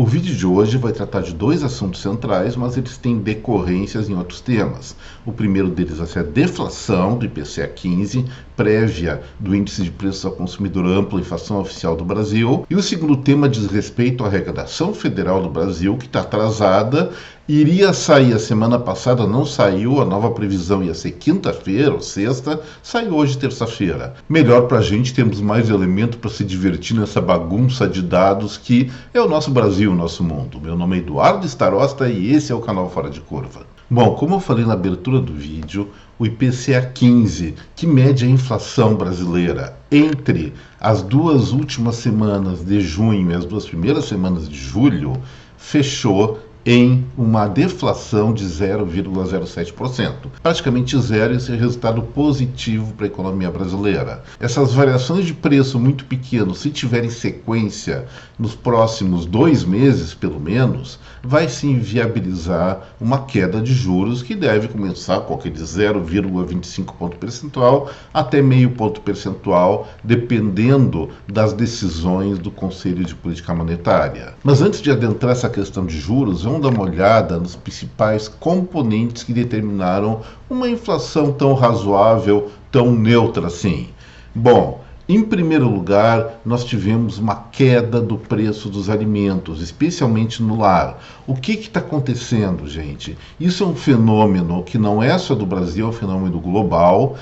O vídeo de hoje vai tratar de dois assuntos centrais, mas eles têm decorrências em outros temas. O primeiro deles vai ser a deflação do IPCA 15, prévia do Índice de Preços ao Consumidor Amplo, inflação oficial do Brasil. E o segundo tema diz respeito à arrecadação federal do Brasil, que está atrasada. Iria sair a semana passada, não saiu, a nova previsão ia ser quinta-feira ou sexta, saiu hoje terça-feira. Melhor para a gente termos mais elemento para se divertir nessa bagunça de dados que é o nosso Brasil, o nosso mundo. Meu nome é Eduardo Starosta e esse é o canal Fora de Curva. Bom, como eu falei na abertura do vídeo, o IPCA 15, que mede a inflação brasileira entre as duas últimas semanas de junho e as duas primeiras semanas de julho, fechou em uma deflação de 0,07%. Praticamente zero, esse é resultado positivo para a economia brasileira. Essas variações de preço muito pequenas, se tiverem sequência nos próximos 2 meses, pelo menos, vai sim viabilizar uma queda de juros que deve começar com aquele 0,25 ponto percentual até meio ponto percentual, dependendo das decisões do Conselho de Política Monetária. Mas antes de adentrar essa questão de juros, vamos dar uma olhada nos principais componentes que determinaram uma inflação tão razoável, tão neutra assim. Bom, em primeiro lugar, nós tivemos uma queda do preço dos alimentos, especialmente no lar. O que está acontecendo, gente? Isso é um fenômeno que não é só do Brasil, é um fenômeno global,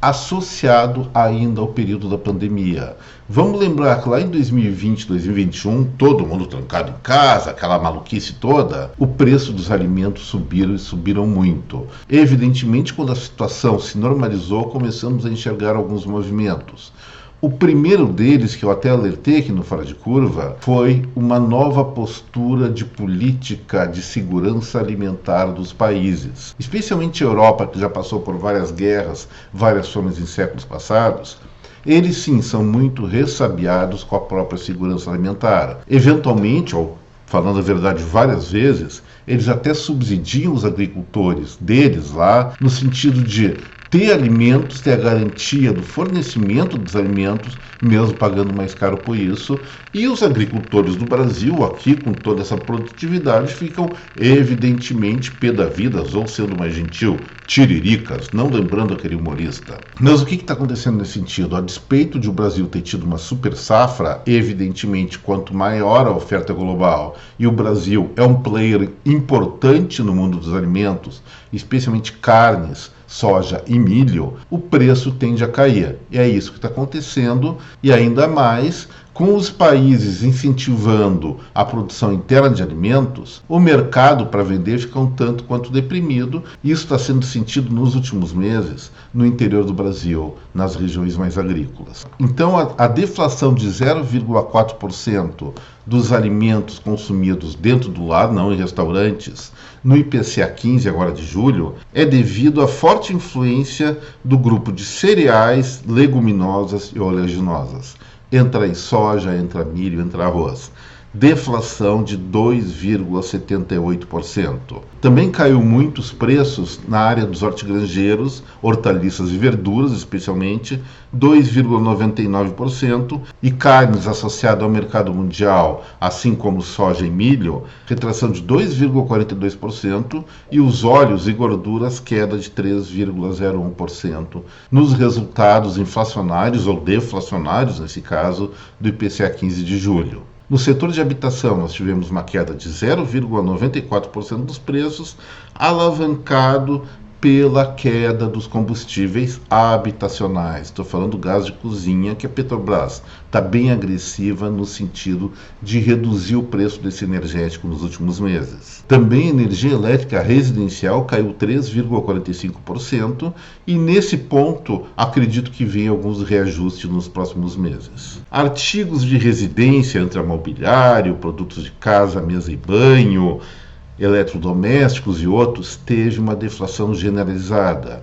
associado ainda ao período da pandemia. Vamos lembrar que lá em 2020, 2021, todo mundo trancado em casa, aquela maluquice toda, o preço dos alimentos subiram e subiram muito. Evidentemente, quando a situação se normalizou, começamos a enxergar alguns movimentos. O primeiro deles, que eu até alertei aqui no Fora de Curva, foi uma nova postura de política de segurança alimentar dos países. Especialmente a Europa, que já passou por várias guerras, várias fomes em séculos passados, eles sim são muito ressabiados com a própria segurança alimentar. Eventualmente, ou falando a verdade várias vezes, eles até subsidiam os agricultores deles lá, no sentido de ter alimentos, ter a garantia do fornecimento dos alimentos, mesmo pagando mais caro por isso. E os agricultores do Brasil, aqui com toda essa produtividade, ficam evidentemente pé da vida, ou sendo mais gentil, tiriricas, não lembrando aquele humorista. Mas o que está acontecendo nesse sentido? A despeito de o Brasil ter tido uma super safra, evidentemente, quanto maior a oferta global, e o Brasil é um player importante no mundo dos alimentos, especialmente carnes, soja e milho, o preço tende a cair. E é isso que está acontecendo, e ainda mais com os países incentivando a produção interna de alimentos, o mercado para vender fica um tanto quanto deprimido. Isso está sendo sentido nos últimos meses no interior do Brasil, nas regiões mais agrícolas. Então, a deflação de 0,4% dos alimentos consumidos dentro do lar, não em restaurantes, no IPCA 15 agora de julho, é devido à forte influência do grupo de cereais, leguminosas e oleaginosas. Entra aí soja, entra milho, entra arroz. Deflação de 2,78%. Também caiu muito os preços na área dos hortigranjeiros, hortaliças e verduras, especialmente, 2,99%, e carnes associadas ao mercado mundial, assim como soja e milho, retração de 2,42%, e os óleos e gorduras, queda de 3,01%, nos resultados inflacionários ou deflacionários, nesse caso, do IPCA 15 de julho. No setor de habitação, nós tivemos uma queda de 0,94% dos preços, alavancado pela queda dos combustíveis habitacionais. Estou falando do gás de cozinha, que a Petrobras está bem agressiva no sentido de reduzir o preço desse energético nos últimos meses. Também a energia elétrica residencial caiu 3,45% e nesse ponto acredito que venha alguns reajustes nos próximos meses. Artigos de residência, entre mobiliário, produtos de casa, mesa e banho, eletrodomésticos e outros, teve uma deflação generalizada.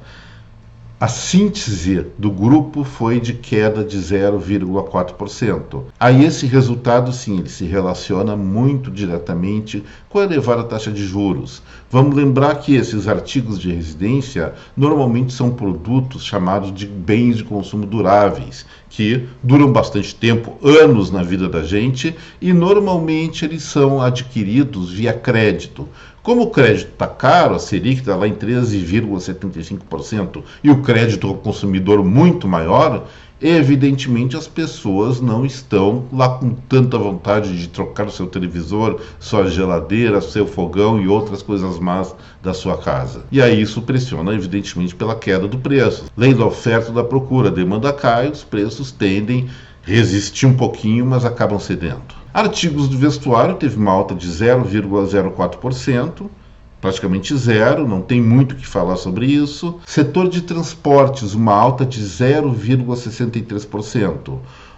A síntese do grupo foi de queda de 0,4%. Aí esse resultado, sim, ele se relaciona muito diretamente com a elevada taxa de juros. Vamos lembrar que esses artigos de residência normalmente são produtos chamados de bens de consumo duráveis, que duram bastante tempo, anos na vida da gente, e normalmente eles são adquiridos via crédito. Como o crédito está caro, a Selic está lá em 13,75% e o crédito ao consumidor muito maior, evidentemente as pessoas não estão lá com tanta vontade de trocar o seu televisor, sua geladeira, seu fogão e outras coisas más da sua casa. E aí isso pressiona evidentemente pela queda do preço. Lei da oferta e da procura, a demanda cai, os preços tendem a resistir um pouquinho, mas acabam cedendo. Artigos do vestuário teve uma alta de 0,04%, praticamente zero, não tem muito o que falar sobre isso. Setor de transportes, uma alta de 0,63%.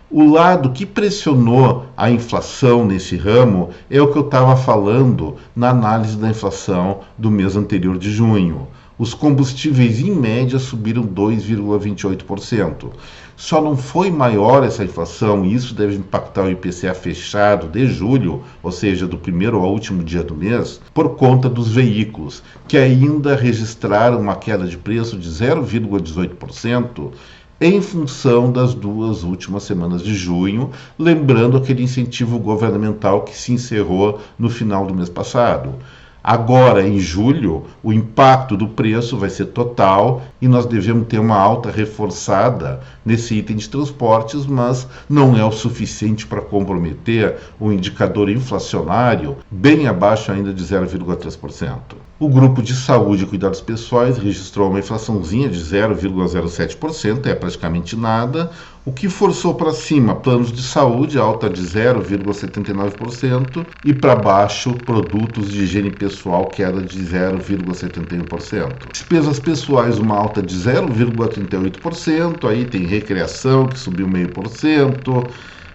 O lado que pressionou a inflação nesse ramo é o que eu estava falando na análise da inflação do mês anterior de junho. Os combustíveis, em média, subiram 2,28%. Só não foi maior essa inflação, e isso deve impactar o IPCA fechado de julho, ou seja, do primeiro ao último dia do mês, por conta dos veículos, que ainda registraram uma queda de preço de 0,18%, em função das duas últimas semanas de junho, lembrando aquele incentivo governamental que se encerrou no final do mês passado. Agora, em julho, o impacto do preço vai ser total e nós devemos ter uma alta reforçada nesse item de transportes, mas não é o suficiente para comprometer o indicador inflacionário bem abaixo ainda de 0,3%. O grupo de saúde e cuidados pessoais registrou uma inflaçãozinha de 0,07%, é praticamente nada. O que forçou para cima planos de saúde, alta de 0,79%, e para baixo produtos de higiene pessoal, queda de 0,71%. Despesas pessoais, uma alta de 0,38%, aí tem recreação, que subiu 0,5%.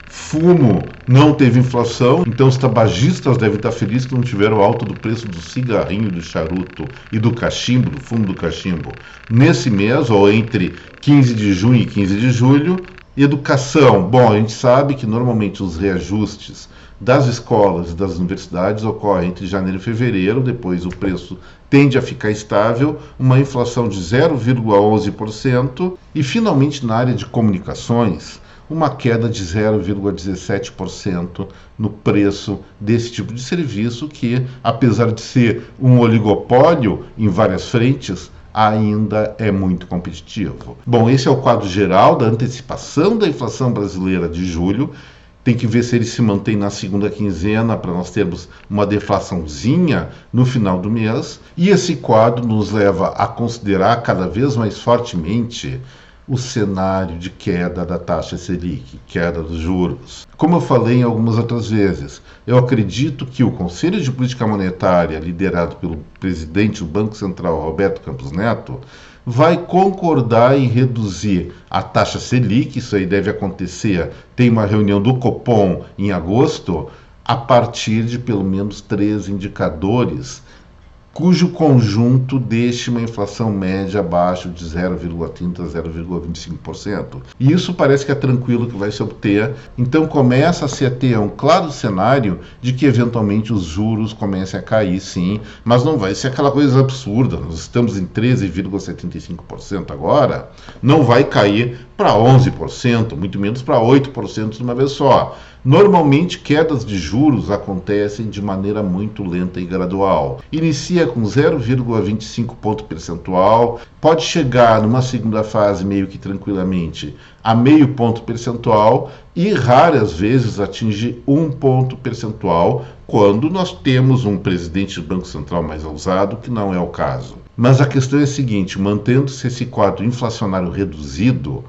Fumo não teve inflação, então os tabagistas devem estar felizes que não tiveram alta do preço do cigarrinho, do charuto e do cachimbo, do fumo do cachimbo. Nesse mês, ou entre 15 de junho e 15 de julho, educação. Bom, a gente sabe que normalmente os reajustes das escolas e das universidades ocorrem entre janeiro e fevereiro, depois o preço tende a ficar estável, uma inflação de 0,11% e, finalmente, na área de comunicações, uma queda de 0,17% no preço desse tipo de serviço que, apesar de ser um oligopólio em várias frentes, ainda é muito competitivo. Bom, esse é o quadro geral da antecipação da inflação brasileira de julho. Tem que ver se ele se mantém na segunda quinzena para nós termos uma deflaçãozinha no final do mês. E esse quadro nos leva a considerar cada vez mais fortemente o cenário de queda da taxa Selic, queda dos juros. Como eu falei em algumas outras vezes, eu acredito que o Conselho de Política Monetária, liderado pelo presidente do Banco Central, Roberto Campos Neto, vai concordar em reduzir a taxa Selic, isso aí deve acontecer, tem uma reunião do Copom em agosto, a partir de pelo menos 3 indicadores, cujo conjunto deixe uma inflação média abaixo de 0,30% a 0,25%. E isso parece que é tranquilo que vai se obter. Então começa a se ter um claro cenário de que eventualmente os juros comecem a cair, sim, mas não vai ser aquela coisa absurda. Nós estamos em 13,75% agora, não vai cair para 11%, muito menos para 8% de uma vez só. Normalmente, quedas de juros acontecem de maneira muito lenta e gradual. Inicia com 0,25 ponto percentual, pode chegar numa segunda fase meio que tranquilamente a meio ponto percentual e raras vezes atinge 1 ponto percentual quando nós temos um presidente do Banco Central mais ousado, que não é o caso. Mas a questão é a seguinte, mantendo-se esse quadro inflacionário reduzido,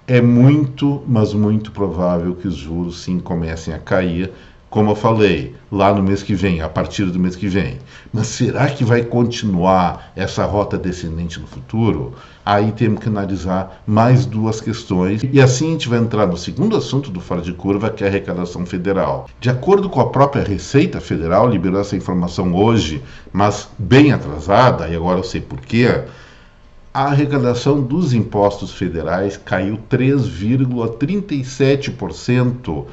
é muito, mas muito provável que os juros sim comecem a cair, como eu falei, lá no mês que vem, a partir do mês que vem. Mas será que vai continuar essa rota descendente no futuro? Aí temos que analisar mais duas questões. E assim a gente vai entrar no segundo assunto do Fora de Curva, que é a arrecadação federal. De acordo com a própria Receita Federal, liberou essa informação hoje, mas bem atrasada, e agora eu sei por quê. A arrecadação dos impostos federais caiu 3,37%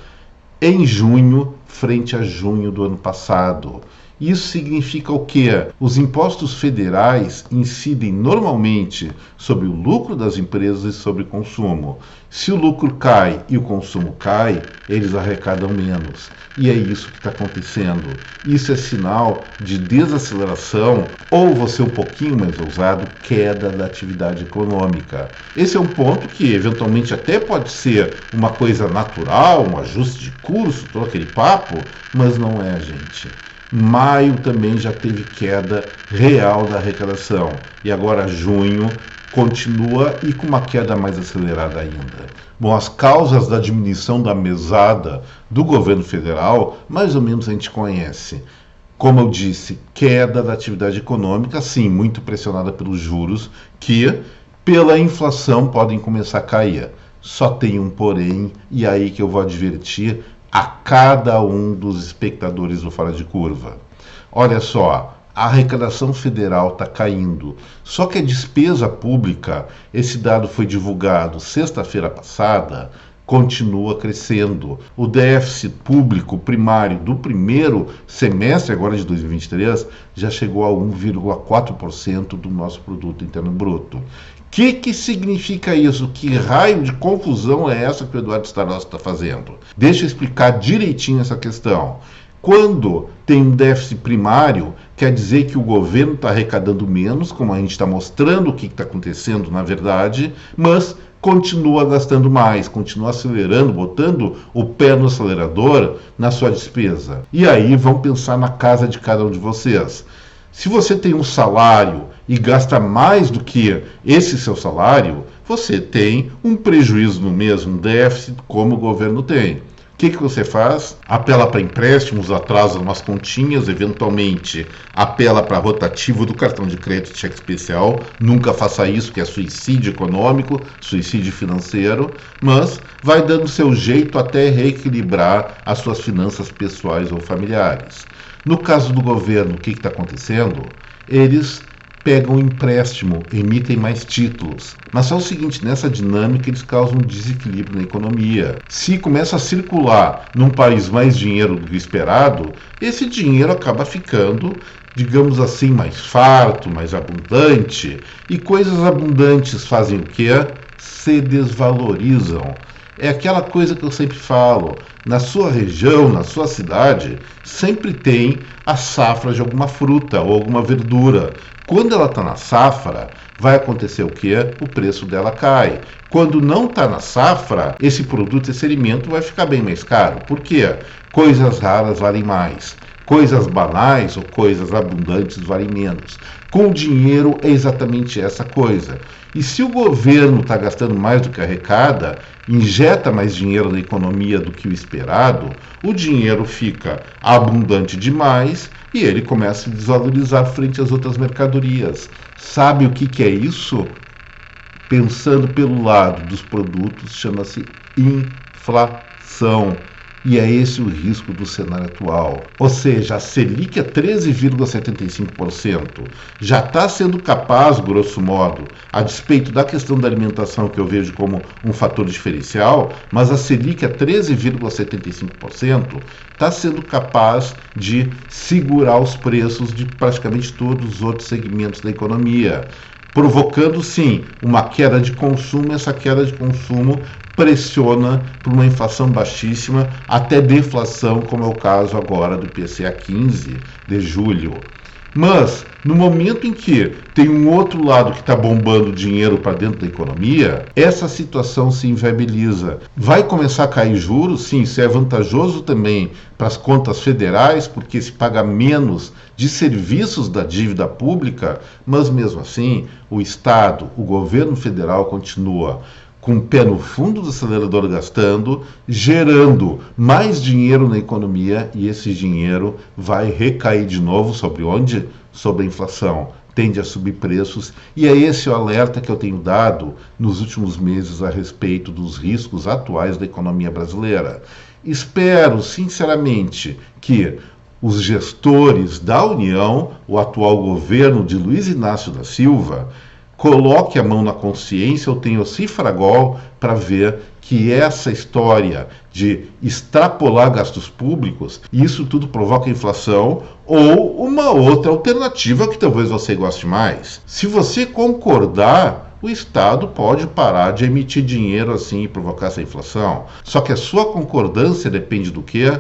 em junho frente a junho do ano passado. Isso significa o quê? Os impostos federais incidem normalmente sobre o lucro das empresas e sobre o consumo. Se o lucro cai e o consumo cai, eles arrecadam menos. E é isso que está acontecendo. Isso é sinal de desaceleração, ou vou ser um pouquinho mais ousado, queda da atividade econômica. Esse é um ponto que eventualmente até pode ser uma coisa natural, um ajuste de curso, todo aquele papo, mas não é, gente. Maio também já teve queda real da arrecadação e agora junho continua e com uma queda mais acelerada ainda. Bom, as causas da diminuição da mesada do governo federal, mais ou menos a gente conhece. Como eu disse, queda da atividade econômica, sim, muito pressionada pelos juros, que pela inflação podem começar a cair. Só tem um porém, e aí que eu vou advertir a cada um dos espectadores do Fora de Curva. Olha só, a arrecadação federal está caindo, só que a despesa pública, esse dado foi divulgado sexta-feira passada, continua crescendo. O déficit público primário do primeiro semestre agora de 2023 já chegou a 1,4% do nosso produto interno bruto. O que significa isso? Que raio de confusão é essa que o Eduardo Starosta está fazendo? Deixa eu explicar direitinho essa questão. Quando tem um déficit primário, quer dizer que o governo está arrecadando menos, como a gente está mostrando o que está acontecendo na verdade, mas continua gastando mais, continua acelerando, botando o pé no acelerador na sua despesa. E aí vão pensar na casa de cada um de vocês. Se você tem um salário e gasta mais do que esse seu salário, você tem um prejuízo no mês, um déficit, como o governo tem. O que você faz? Apela para empréstimos, atrasa umas continhas, eventualmente apela para rotativo do cartão de crédito cheque especial. Nunca faça isso, que é suicídio econômico, suicídio financeiro, mas vai dando seu jeito até reequilibrar as suas finanças pessoais ou familiares. No caso do governo, o que está acontecendo? Eles pegam empréstimo, emitem mais títulos. Mas é o seguinte, nessa dinâmica eles causam um desequilíbrio na economia. Se começa a circular num país mais dinheiro do que esperado, esse dinheiro acaba ficando, digamos assim, mais farto, mais abundante. E coisas abundantes fazem o quê? Se desvalorizam. É aquela coisa que eu sempre falo, na sua região, na sua cidade, sempre tem a safra de alguma fruta ou alguma verdura. Quando ela está na safra, vai acontecer o quê? O preço dela cai. Quando não está na safra, esse produto, esse alimento vai ficar bem mais caro. Por quê? Coisas raras valem mais. Coisas banais ou coisas abundantes valem menos. Com o dinheiro é exatamente essa coisa. E se o governo está gastando mais do que arrecada, injeta mais dinheiro na economia do que o esperado, o dinheiro fica abundante demais e ele começa a se desvalorizar frente às outras mercadorias. Sabe o que é isso? Pensando pelo lado dos produtos, chama-se inflação. E é esse o risco do cenário atual. Ou seja, a Selic é 13,75%. Já está sendo capaz, grosso modo, a despeito da questão da alimentação, que eu vejo como um fator diferencial, mas a Selic é 13,75%, está sendo capaz de segurar os preços de praticamente todos os outros segmentos da economia, provocando, sim, uma queda de consumo. Essa queda de consumo pressiona por uma inflação baixíssima até deflação, como é o caso agora do IPCA 15 de julho. Mas, no momento em que tem um outro lado que está bombando dinheiro para dentro da economia, essa situação se inviabiliza. Vai começar a cair juros? Sim, isso é vantajoso também para as contas federais, porque se paga menos de serviços da dívida pública, mas mesmo assim, o Estado, o governo federal continua com o pé no fundo do acelerador gastando, gerando mais dinheiro na economia, e esse dinheiro vai recair de novo sobre onde? Sobre a inflação. Tende a subir preços, e é esse o alerta que eu tenho dado nos últimos meses a respeito dos riscos atuais da economia brasileira. Espero, sinceramente, que os gestores da União, o atual governo de Luiz Inácio da Silva, coloque a mão na consciência, eu tenho cifragol para ver que essa história de extrapolar gastos públicos, isso tudo provoca inflação ou uma outra alternativa que talvez você goste mais. Se você concordar, o Estado pode parar de emitir dinheiro assim e provocar essa inflação. Só que a sua concordância depende do quê?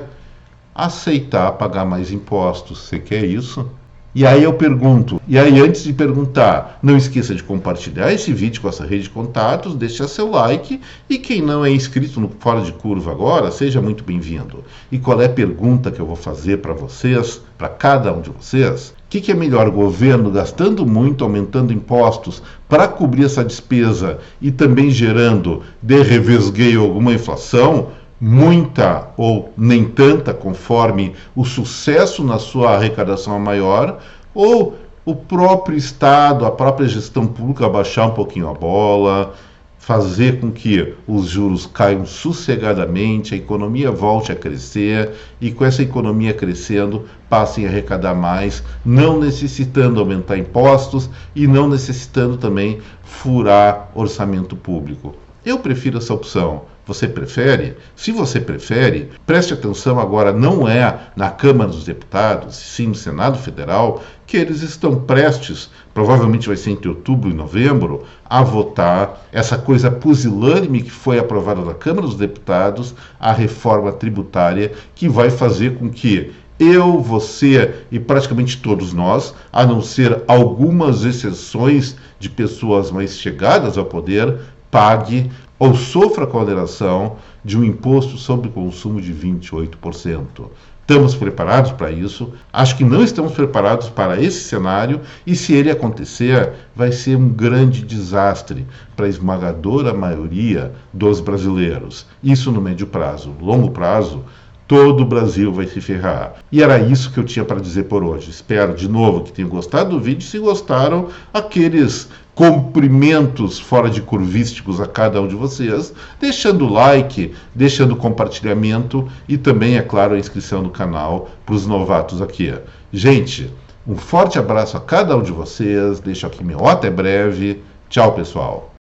Aceitar pagar mais impostos. Você quer isso? E aí eu pergunto, e aí antes de perguntar, não esqueça de compartilhar esse vídeo com essa rede de contatos, deixar seu like, e quem não é inscrito no Fora de Curva agora, seja muito bem-vindo. E qual é a pergunta que eu vou fazer para vocês, para cada um de vocês? O que é melhor, governo gastando muito, aumentando impostos para cobrir essa despesa e também gerando de revesgueio alguma inflação, muita ou nem tanta, conforme o sucesso na sua arrecadação é maior, ou o próprio Estado, a própria gestão pública baixar um pouquinho a bola, fazer com que os juros caiam sossegadamente, a economia volte a crescer e com essa economia crescendo passem a arrecadar mais, não necessitando aumentar impostos e não necessitando também furar orçamento público. Eu prefiro essa opção. Você prefere? Se você prefere, preste atenção agora, não é na Câmara dos Deputados, sim no Senado Federal, que eles estão prestes, provavelmente vai ser entre outubro e novembro, a votar essa coisa pusilânime que foi aprovada na Câmara dos Deputados, a reforma tributária, que vai fazer com que eu, você e praticamente todos nós, a não ser algumas exceções de pessoas mais chegadas ao poder, pague ou sofra a condenação de um imposto sobre consumo de 28%. Estamos preparados para isso? Acho que não estamos preparados para esse cenário e, se ele acontecer, vai ser um grande desastre para a esmagadora maioria dos brasileiros. Isso no médio prazo. Longo prazo, todo o Brasil vai se ferrar. E era isso que eu tinha para dizer por hoje. Espero, de novo, que tenham gostado do vídeo. Se gostaram, aqueles cumprimentos fora de curvísticos a cada um de vocês, deixando o like, deixando o compartilhamento e também, é claro, a inscrição no canal para os novatos aqui. Gente, um forte abraço a cada um de vocês. Deixo aqui meu até breve. Tchau, pessoal.